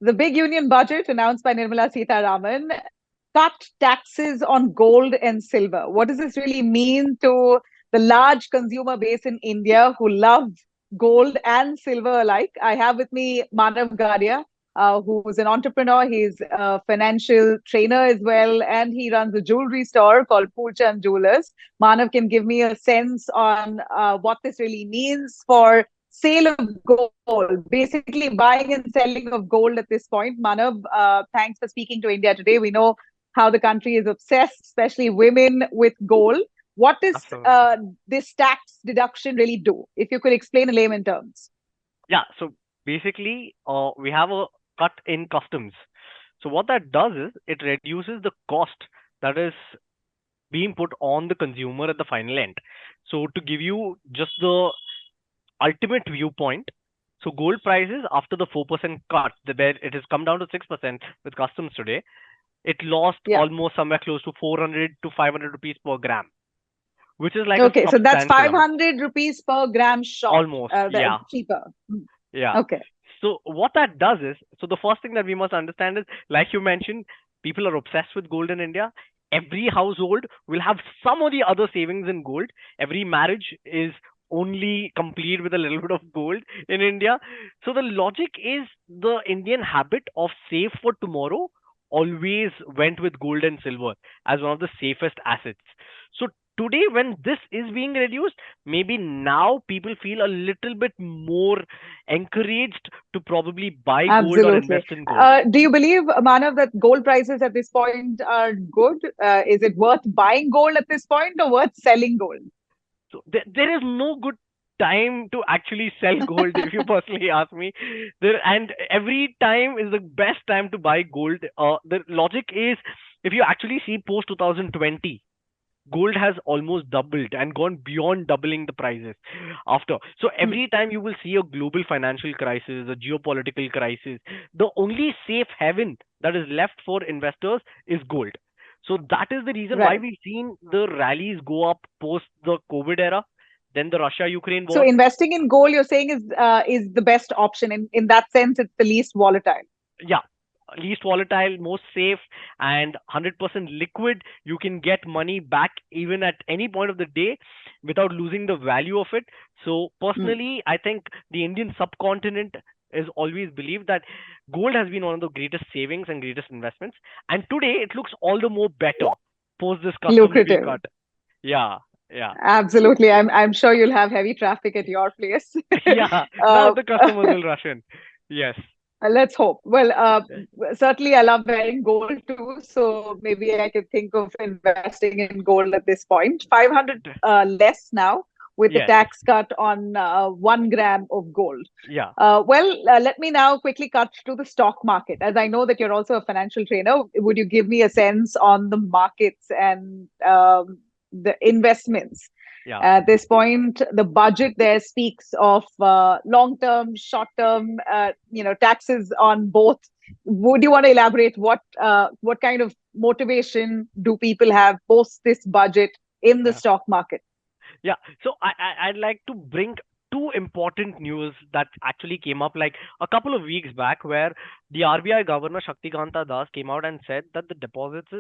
the big union budget announced by Nirmala Sitharaman cut taxes on gold and silver. What does this really mean to the large consumer base in India who love gold and silver alike? I have with me Manav Gadia, who's an entrepreneur. He's a financial trainer as well, and he runs a jewelry store called Poolchand Jewelers. Manav can give me a sense on what this really means for sale of gold, basically buying and selling of gold at this point. Manav, thanks for speaking to India today. We know how the country is obsessed, especially women, with gold. What does Absolutely. this tax deduction really do? If you could explain in layman terms. Yeah. So basically, we have a cut in customs. So what that does is it reduces the cost that is being put on the consumer at the final end. So to give you just the ultimate viewpoint, so gold prices after the 4% cut, where it has come down to 6% with customs today, it lost Yeah. almost somewhere close to 400 to 500 rupees per gram, which is like a Okay, so that's substantial amount. 500 rupees per gram short, Almost, the yeah, cheaper. Hmm. yeah. Okay. So what that does is, so the first thing that we must understand is, like you mentioned, people are obsessed with gold in India. Every household will have some of the other savings in gold. Every marriage is only complete with a little bit of gold in India. So the logic is the Indian habit of save for tomorrow always went with gold and silver as one of the safest assets. So today, when this is being reduced, maybe now people feel a little bit more encouraged to probably buy gold or Absolutely. invest in gold. Do you believe, Manav, that gold prices at this point are good? Is it worth buying gold at this point or worth selling gold? So there is no good time to actually sell gold, if you personally ask me. And every time is the best time to buy gold. The logic is, if you actually see post 2020, gold has almost doubled and gone beyond doubling the prices after. So Hmm. every time you will see a global financial crisis, a geopolitical crisis, the only safe haven that is left for investors is gold. So that is the reason why Right. we've seen the rallies go up post the COVID era, then the Russia Ukraine So war. investing in gold, you're saying, is the best option. In that sense, it's the least volatile. Yeah, least volatile, most safe, and 100% liquid. You can get money back even at any point of the day without losing the value of it. So Hmm. personally, I think the Indian subcontinent is always believed that gold has been one of the greatest savings and greatest investments, and today it looks all the more better post this customs being Lucrative. cut. Yeah, yeah. Absolutely. I'm sure you'll have heavy traffic at your place. Yeah, now uh, the customers will rush in. Yes. let's hope. Well, certainly I love wearing gold too, so maybe I could think of investing in gold at this point. 500 less now with the Yes. tax cut on 1 gram of gold. Yeah. Let me now quickly cut to the stock market. As I know that you're also a financial trainer, would you give me a sense on the markets and the investments? Yeah. At this point, the budget there speaks of long-term, short-term, taxes on both. Would you want to elaborate what kind of motivation do people have post this budget in the Yeah. stock market? Yeah. So I'd like to bring two important news that actually came up like a couple of weeks back, where the RBI Governor Shaktikanta Das came out and said that the deposits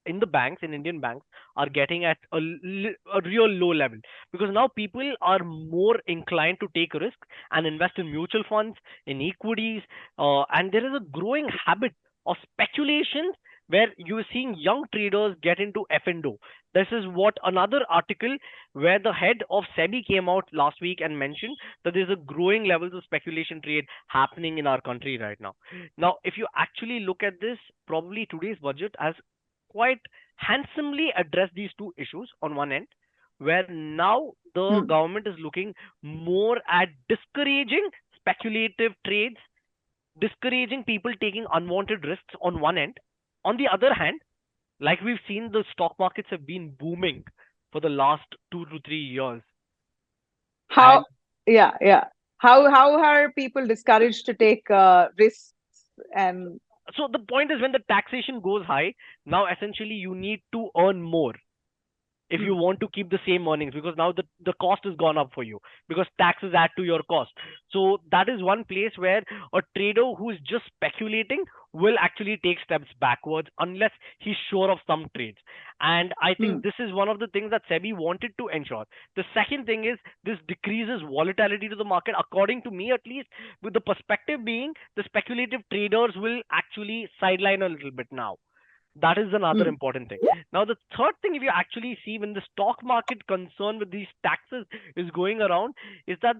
in the banks, in Indian banks, are getting at a real low level, because now people are more inclined to take risk and invest in mutual funds, in equities, and there is a growing habit of speculation where you are seeing young traders get into F&O. This is what another article where the head of SEBI came out last week and mentioned that there's a growing levels of speculation trade happening in our country right now. Now, if you actually look at this, probably today's budget has quite handsomely address these two issues on one end, where now the Hmm. government is looking more at discouraging speculative trades, discouraging people taking unwanted risks on one end. On the other hand, like we've seen, the stock markets have been booming for the last 2 to 3 years. And How? Yeah, yeah. How are people discouraged to take risks and so the point is, when the taxation goes high, now essentially you need to earn more. if you Hmm. want to keep the same earnings, because now the cost has gone up for you because taxes add to your cost. So that is one place where a trader who is just speculating will actually take steps backwards unless he's sure of some trades. And I Hmm. think this is one of the things that SEBI wanted to ensure. The second thing is this decreases volatility to the market, according to me at least, with the perspective being the speculative traders will actually sideline a little bit now. That is another Hmm. important thing. Now, the third thing, if you actually see when the stock market concern with these taxes is going around, is that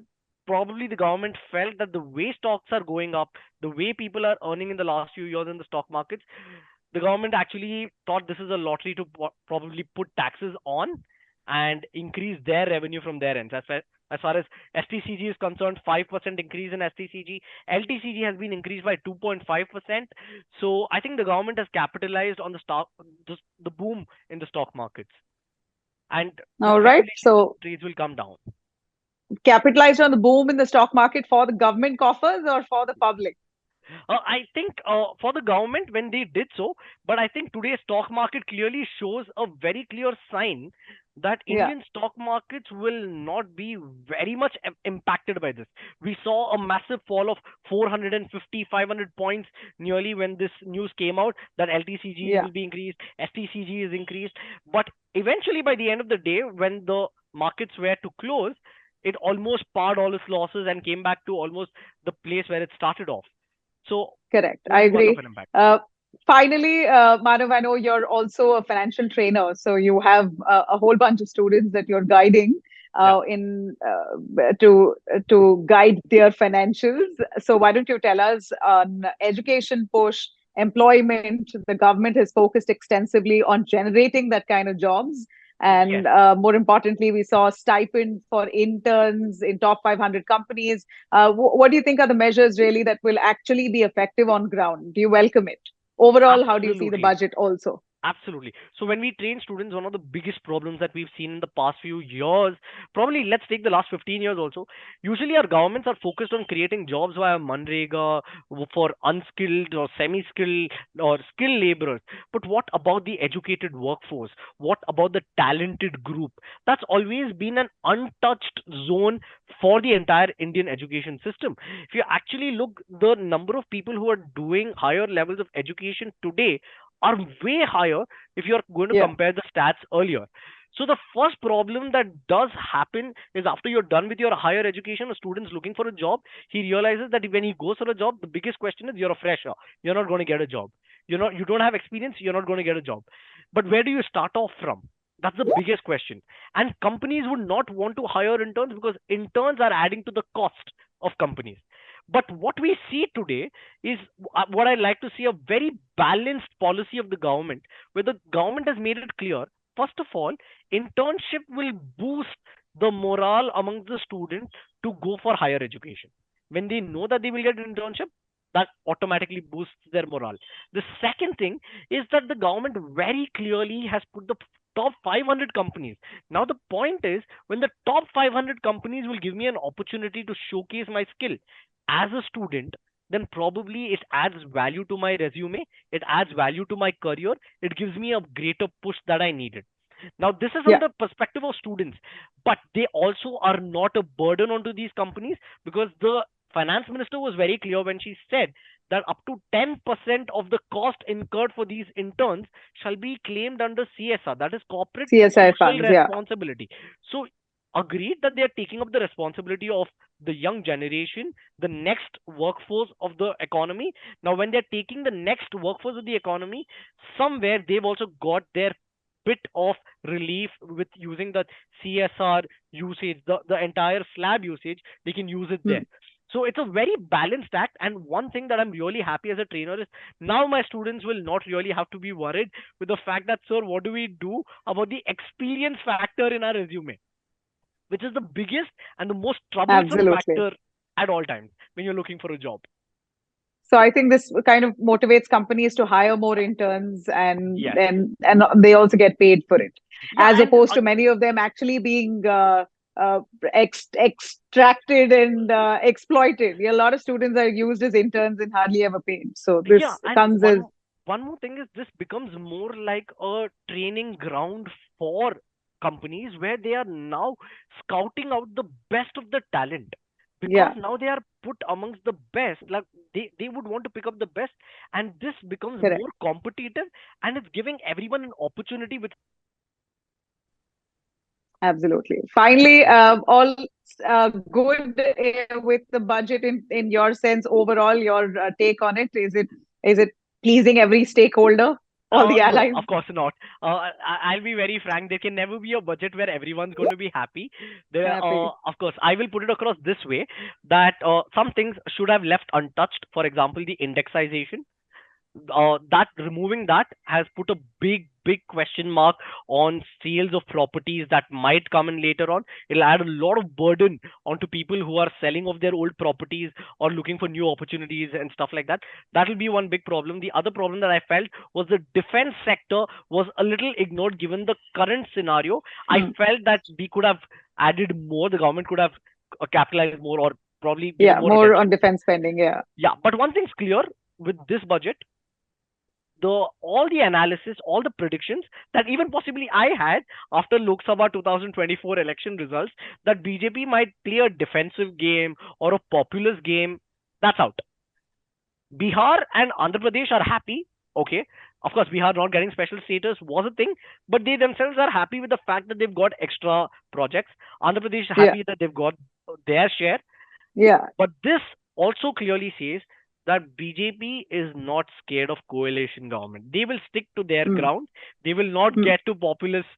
probably the government felt that the way stocks are going up, the way people are earning in the last few years in the stock markets, the government actually thought this is a lottery to probably put taxes on and increase their revenue from their end. As far as STCG is concerned, 5% increase in STCG. LTCG has been increased by 2.5%. So I think the government has capitalized on the boom in the stock markets, and with All right. speculation, So trades will come down. capitalized on the boom in the stock market for the government coffers or for the public? I think for the government when they did so, but I think today's stock market clearly shows a very clear sign that Yeah. Indian stock markets will not be very much impacted by this. We saw a massive fall of 450, 500 points nearly when this news came out that LTCG Yeah. will be increased, STCG is increased. But eventually, by the end of the day, when the markets were to close, it almost pared all its losses and came back to almost the place where it started off. So Correct. I only much of agree. an impact. Uh, Finally, Manav, I know you're also a financial trainer, so you have a whole bunch of students that you're guiding Yeah. in to guide their financials. So why don't you tell us on education push, employment? The government has focused extensively on generating that kind of jobs. Yes. And more importantly, we saw stipend for interns in top 500 companies. What do you think are the measures really that will actually be effective on ground? Do you welcome it? Overall, how do you see the Absolutely. budget also? Absolutely. So when we train students, one of the biggest problems that we've seen in the past few years, probably let's take the last 15 years also, usually our governments are focused on creating jobs via Manrega for unskilled or semi-skilled or skilled laborers. But what about the educated workforce? What about the talented group? That's always been an untouched zone for the entire Indian education system. If you actually look, the number of people who are doing higher levels of education today are way higher if you're going to Yeah. compare the stats earlier. So the first problem that does happen is after you're done with your higher education, a student's looking for a job, he realizes that when he goes for a job, the biggest question is you're a fresher. You're not going to get a job. You don't have experience, you're not going to get a job. But where do you start off from? That's the biggest question. And companies would not want to hire interns because interns are adding to the cost of companies. But what we see today is what I like to see a very balanced policy of the government, where the government has made it clear. First of all, internship will boost the morale among the students to go for higher education. When they know that they will get an internship, that automatically boosts their morale. The second thing is that the government very clearly has put the top 500 companies. Now, the point is when the top 500 companies will give me an opportunity to showcase my skill as a student, then probably it adds value to my resume, it adds value to my career, it gives me a greater push that I needed. Now, this is from Yeah. the perspective of students, but they also are not a burden onto these companies because the finance minister was very clear when she said that up to 10% of the cost incurred for these interns shall be claimed under CSR, that is corporate CSI social funds. Yeah. responsibility. So, agreed that they are taking up the responsibility of the young generation, the next workforce of the economy. Now, when they're taking the next workforce of the economy, somewhere they've also got their bit of relief with using the CSR usage, the entire slab usage, they can use it Hmm. there. So it's a very balanced act. And one thing that I'm really happy as a trainer is now my students will not really have to be worried with the fact that, sir, what do we do about the experience factor in our resume? Which is the biggest and the most troublesome Absolutely. factor at all times when you're looking for a job. So I think this kind of motivates companies to hire more interns, Yes. and they also get paid for it, Yeah, as and opposed to many of them actually being extracted and exploited. Yeah, a lot of students are used as interns and hardly ever paid. So yeah, this and comes as one more thing is this becomes more like a training ground for companies where they are now scouting out the best of the talent, because Yeah, now they are put amongst the best. Like they would want to pick up the best, and this becomes correct. more competitive, and it's giving everyone an opportunity with. Absolutely. Finally, all good with the budget in your sense overall. Your take on it, is it pleasing every stakeholder, all the No, allies of course not. I'll be very frank. There can never be a budget where everyone's going to be happy. happy? Of course, I will put it across this way that some things should have left untouched. For example, the indexation. That removing that has put a big question mark on sales of properties that might come in later on. It'll add a lot of burden onto people who are selling off their old properties or looking for new opportunities and stuff like that. That will be one big problem. The other problem that I felt was the defense sector was a little ignored given the current scenario. I Hmm. felt that we could have added more, the government could have capitalized more, or probably given Yeah, more more on attention. defense spending. Yeah. Yeah, but one thing's clear with this budget, the all the analysis, all the predictions that even possibly I had after Lok Sabha 2024 election results, that BJP might play a defensive game or a populist game, that's out. Bihar and Andhra Pradesh are happy. Okay, of course, Bihar not getting special status was a thing, but they themselves are happy with the fact that they've got extra projects. Andhra Pradesh is Yeah. happy that they've got their share. Yeah. But this also clearly says that BJP is not scared of coalition government. They will stick to their Hmm. ground. They will not Hmm. get to populist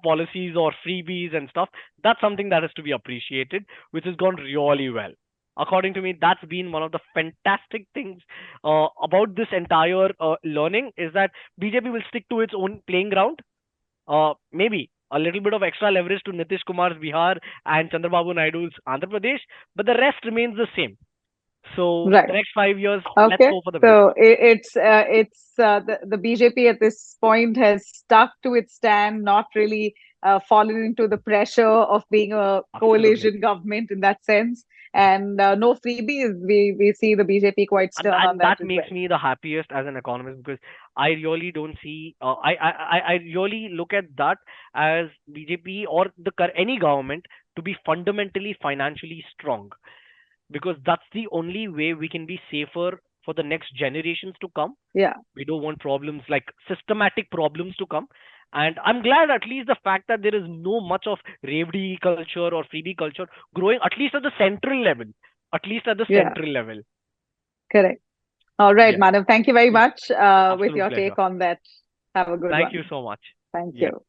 policies or freebies and stuff. That's something that is to be appreciated, which has gone really well. According to me, that's been one of the fantastic things about this entire learning, is that BJP will stick to its own playing ground. Maybe a little bit of extra leverage to Nitish Kumar's Bihar and Chandrababu Naidu's Andhra Pradesh, but the rest remains the same. So the Right. next 5 years, let's Okay. hope for the best. So the BJP at this point has stuck to its stand, not really fallen into the pressure of being a Absolutely. coalition government in that sense. And no freebies. We see the BJP quite And, stern on and that that as well. makes me the happiest as an economist, because I really don't see, I really look at that as BJP or any government to be fundamentally financially strong, because that's the only way we can be safer for the next generations to come. Yeah. We don't want problems like systematic problems to come. And I'm glad at least the fact that there is no much of Revdi culture or freebie culture growing, at least at the central level. At least at the Yeah. central level. Correct. All right, Yeah. Manav. Thank you very Yeah. much with Absolute your pleasure. take on that. Have a good Thank you one. so much. Thank Yeah. you.